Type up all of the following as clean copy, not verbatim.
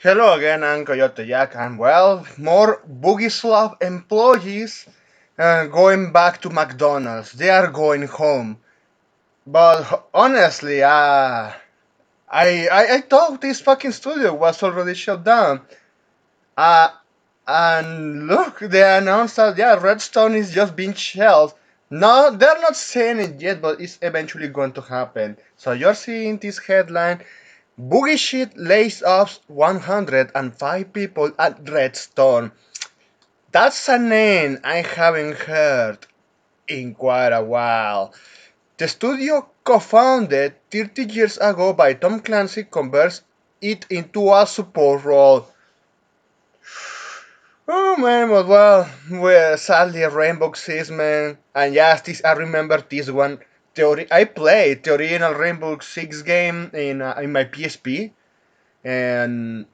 Hello again, I'm Coyote Jack, and well, more Boogie employees going back to McDonald's. They are going home. But honestly, I thought this fucking studio was already shut down. Uh, and look, they announced that, yeah, Redstone is just being shelved. No, they're not saying it yet, but it's eventually going to happen. So you're seeing this headline: Boogie Shit lays off 105 people at Redstone. That's a name I haven't heard in quite a while. The studio, co-founded 30 years ago by Tom Clancy, converts it into a support role. Oh man, but well, we're sadly Rainbow Six, man. And yes, this I remember this one. I played the original Rainbow Six game in my PSP, and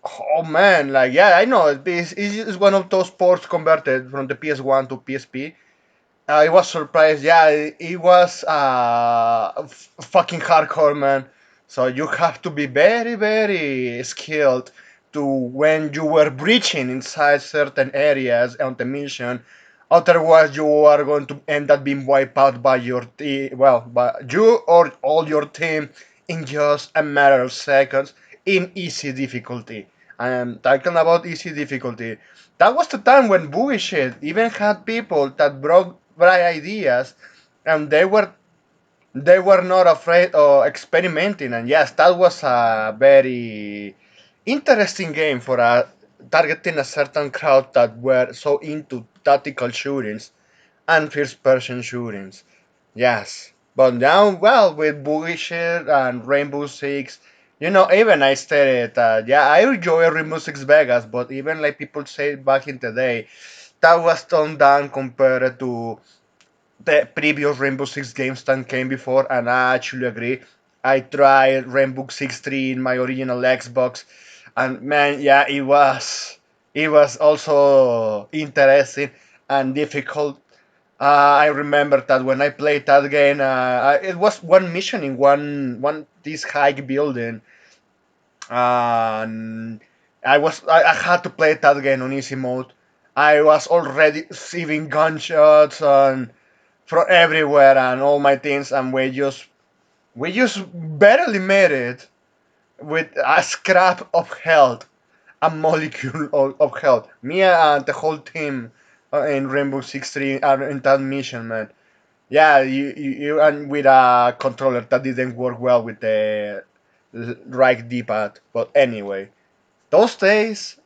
oh man, like yeah, I know it's one of those ports converted from the PS1 to PSP. I was surprised. Yeah, it was fucking hardcore, man. So you have to be very, very skilled to when you were breaching inside certain areas on the mission. Otherwise, you are going to end up being wiped out by your well, by you or all your team in just a matter of seconds in easy difficulty. I am talking about easy difficulty. That was the time when Boogie Shit even had people that brought bright ideas, and they were not afraid of experimenting. And yes, that was a very interesting game for targeting a certain crowd that were so into tactical shootings and first-person shootings. Yes, but now, well, with Boogie Shit and Rainbow Six, even I stated that, yeah, I enjoy Rainbow Six Vegas, but even like people say back in the day, that was toned down compared to the previous Rainbow Six games that came before, and I actually agree. I tried Rainbow Six 3 in my original Xbox, and man, yeah, it was also interesting and difficult. I remember that when I played that game, it was one mission in one this high building, and I had to play that game on easy mode. I was already receiving gunshots and from everywhere and all my things, and we just barely made it with a scrap of health, a molecule of health. Me and the whole team in Rainbow Six 3 are in that mission, man. Yeah, you and with a controller that didn't work well with the right D-pad. But anyway, those days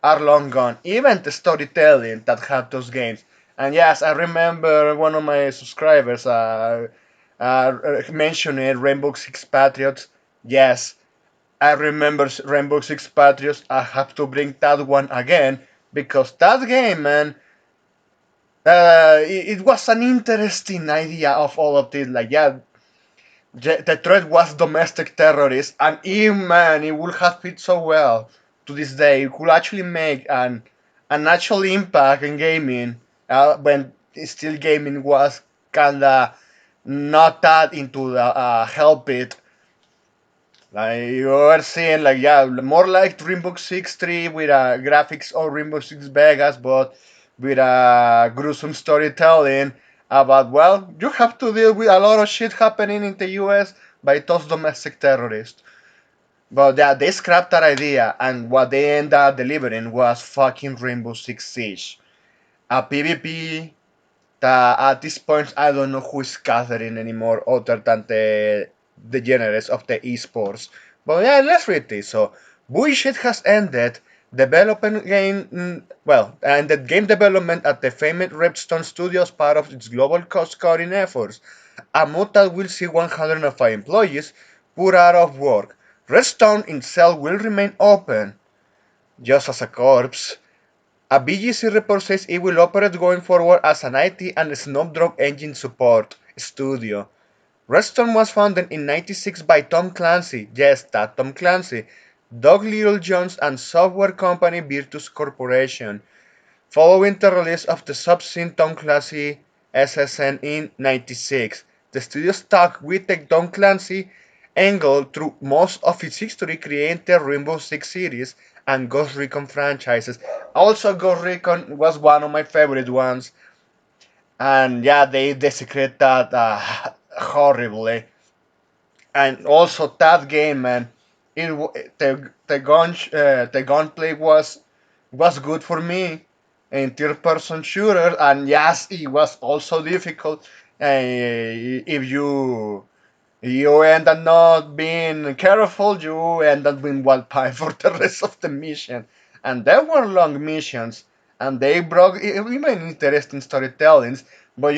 are long gone. Even the storytelling that had those games. And yes, I remember one of my subscribers mentioning Rainbow Six Patriots. Yes, I remember Rainbow Six Patriots. I have to bring that one again because that game, man, it was an interesting idea of all of this. Like, yeah, the threat was domestic terrorists, and man, it would have fit so well to this day. It could actually make an actual impact in gaming when still gaming was kinda not that into the help it. Like you are seeing, like yeah, more like Rainbow Six 3 with graphics of Rainbow Six Vegas, but with gruesome storytelling about, well, you have to deal with a lot of shit happening in the U.S. by those domestic terrorists. But yeah, they scrapped that idea, and what they ended up delivering was fucking Rainbow Six Siege, a PvP that at this point I don't know who is gathering anymore other than the degenerates of the esports. But yeah, let's read this. So, bullshit has ended. Development game, ended game development at the famed Redstone Studios, part of its global cost-cutting efforts. A move that will see 105 employees put out of work. Redstone itself will remain open, just as a corpse. A BGC report says it will operate going forward as an IT and Snowdrop engine support studio. Redstone was founded in '96 by Tom Clancy, yes, that Tom Clancy, Doug Littlejohns, and software company Virtus Corporation, following the release of the subscene Tom Clancy SSN in '96. The studio stuck with the Tom Clancy angle through most of its history, creating the Rainbow Six series and Ghost Recon franchises. Also, Ghost Recon was one of my favorite ones, and yeah, they desecrate that horribly. And also that game, man, the gunplay was good for me in third person shooter, and yes, it was also difficult. If you end up not being careful, you end up being wildfire for the rest of the mission. And there were long missions, and they brought even interesting storytellings. But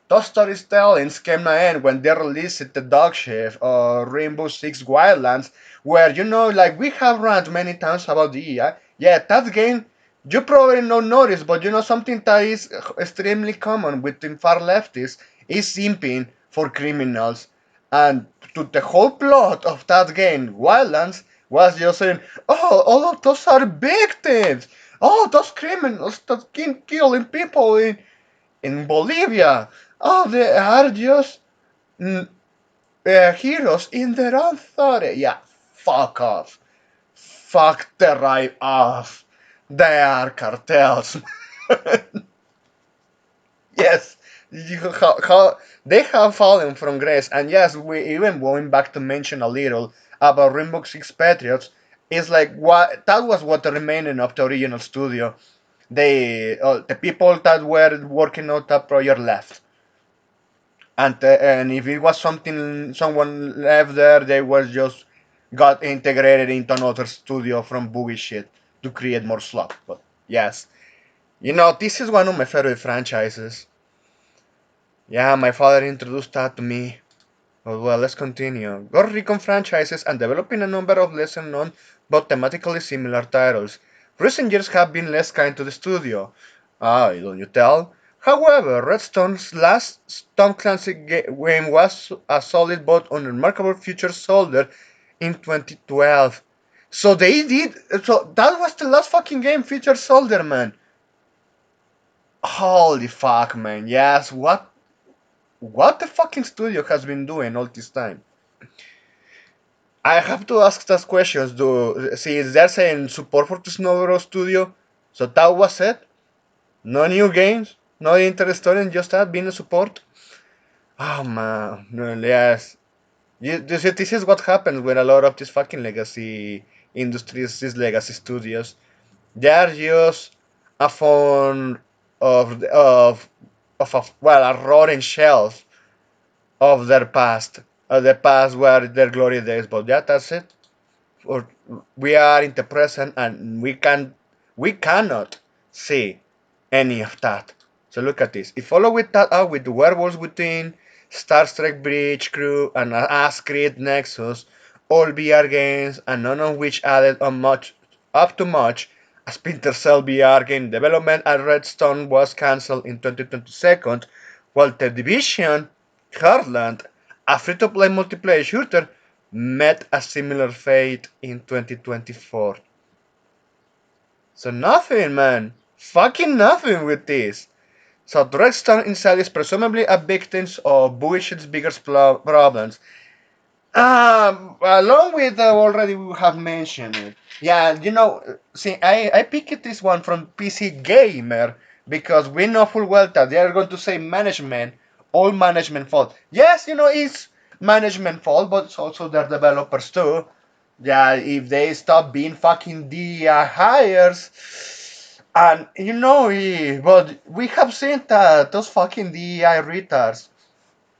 those storytellings came to an end when they released the Dog Shift or Rainbow Six Wildlands, where like we have rant many times about the EI. Yeah, that game you probably not notice, but something that is extremely common within far leftists is simping for criminals. And to the whole plot of that game, Wildlands, was just saying, oh, all of those are victims. Oh, those criminals that keep killing people in Bolivia. Oh, they are just mm, heroes in their own thought. Yeah, fuck off. Fuck the right off. They are cartels. Yes, they have fallen from grace, and yes, we even going back to mention a little about Rainbow Six Patriots. Is like what that was what the remaining of the original studio. The people that were working on that project left, and if it was someone left there, they was just got integrated into another studio from boogie shit to create more slop. But yes, this is one of my favorite franchises. Yeah, my father introduced that to me. Well, let's continue. Ghost Recon franchises and developing a number of lesser known but thematically similar titles. Recent years have been less kind to the studio. Ah, don't you tell? However, Redstone's last Tom Clancy game was a solid but unremarkable future soldier in 2012. So they did. So that was the last fucking game featured Soldier, man. Holy fuck, man. Yes, what the fucking studio has been doing all this time? I have to ask those questions. Do see is there saying support for the Snowball Studio? So that was it. No new games. No interest in just that being a support. Oh man, no, yes. This is what happens with a lot of these fucking legacy industries, these legacy studios. They are just a phone of a well a rotten shelf of their past, the past were their glory days. But yeah, that's it. Or we are in the present, and we cannot see any of that. So look at this. If follow with that out with the Werewolves Within, Star Trek Bridge Crew, and Assassin's Creed Nexus, all VR games, and none of which added on much up to much. A Splinter Cell VR game development at Redstone was cancelled in 2022, while The Division Heartland, a free-to-play multiplayer shooter, met a similar fate in 2024. So nothing, man. Fucking nothing with this. So Redstone inside is presumably a victim of bullshit's biggest problems. Along with already we have mentioned it. Yeah, see, I picked this one from PC Gamer because we know full well that they are going to say management, all management fault. Yes, it's management fault, but it's also their developers too. Yeah, if they stop being fucking DI hires, and but we have seen that those fucking DI retards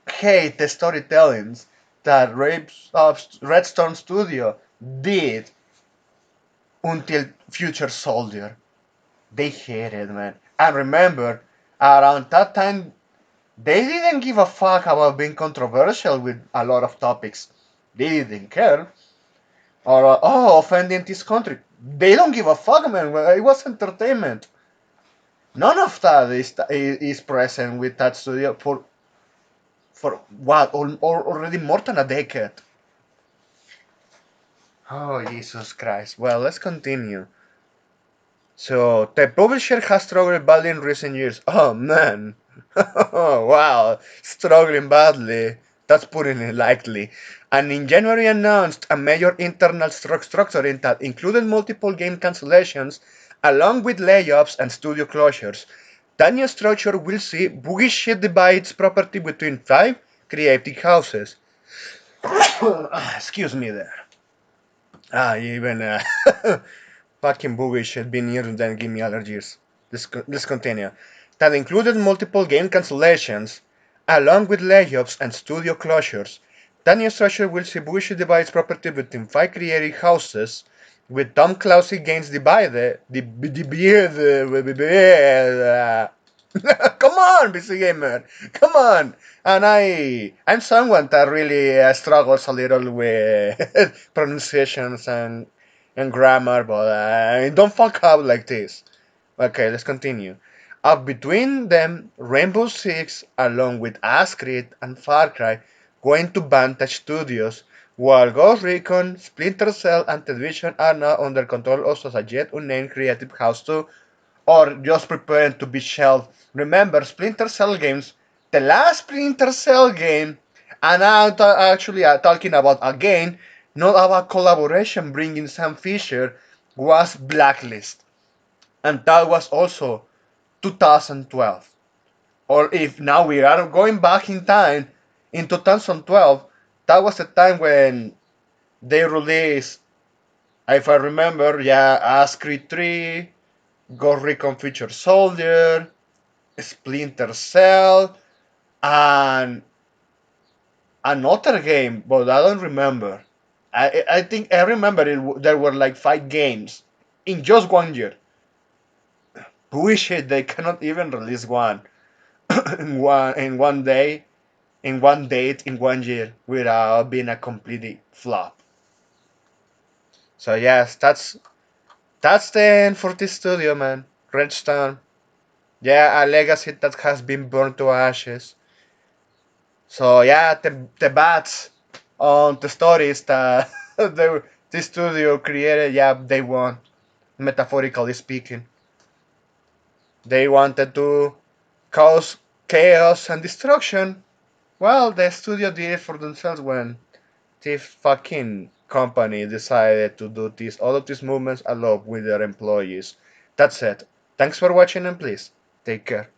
hate the storytellings that Redstone Studio did until Future Soldier. They hated, man. And remember, around that time, they didn't give a fuck about being controversial with a lot of topics. They didn't care. Or, offending this country. They don't give a fuck, man. It was entertainment. None of that is present with that studio for what, or already more than a decade. Oh, Jesus Christ. Well, let's continue. So, the publisher has struggled badly in recent years. Oh, man. Oh, wow. Struggling badly. That's putting it lightly. And in January announced a major internal structuring that included multiple game cancellations, along with layoffs and studio closures. That new structure will see Boogie Shit divide its property between five creative houses. Excuse me there. Even fucking Boogie Shit been here and then give me allergies. Let's continue. That included multiple game cancellations, along with layoffs and studio closures. That new structure will see Boogie Shit divide its property between five creative houses, with Tom Clancy Games divided. Come on, PC Gamer. Come on. And I'm someone that really struggles a little with pronunciations and grammar, but don't fuck up like this. Okay, let's continue. Up between them, Rainbow Six, along with Ascrit and Far Cry, going to Vantage Studios, while Ghost Recon, Splinter Cell, and The Division are now under control of a yet unnamed creative house too, or just preparing to be shelved. Remember, Splinter Cell games, the last Splinter Cell game, and I'm actually talking about a game, not about collaboration bringing Sam Fisher, was Blacklist. And that was also 2012. Or if now we are going back in time, in 2012, that was the time when they released, if I remember, yeah, Ask Creed 3, Ghost Recon Future Soldier, Splinter Cell, and another game, but I don't remember. I think I remember there were like five games in just 1 year. Bullshit, they cannot even release one in one day, in one date, in 1 year without being a complete flop. So yes, that's the end for this studio, man. Redstone. Yeah, a legacy that has been burned to ashes. So yeah, the bats on the stories that the studio created, yeah, they won, metaphorically speaking. They wanted to cause chaos and destruction. Well, the studio did it for themselves when this fucking company decided to do this all of these movements along with their employees. That's it. Thanks for watching and please take care.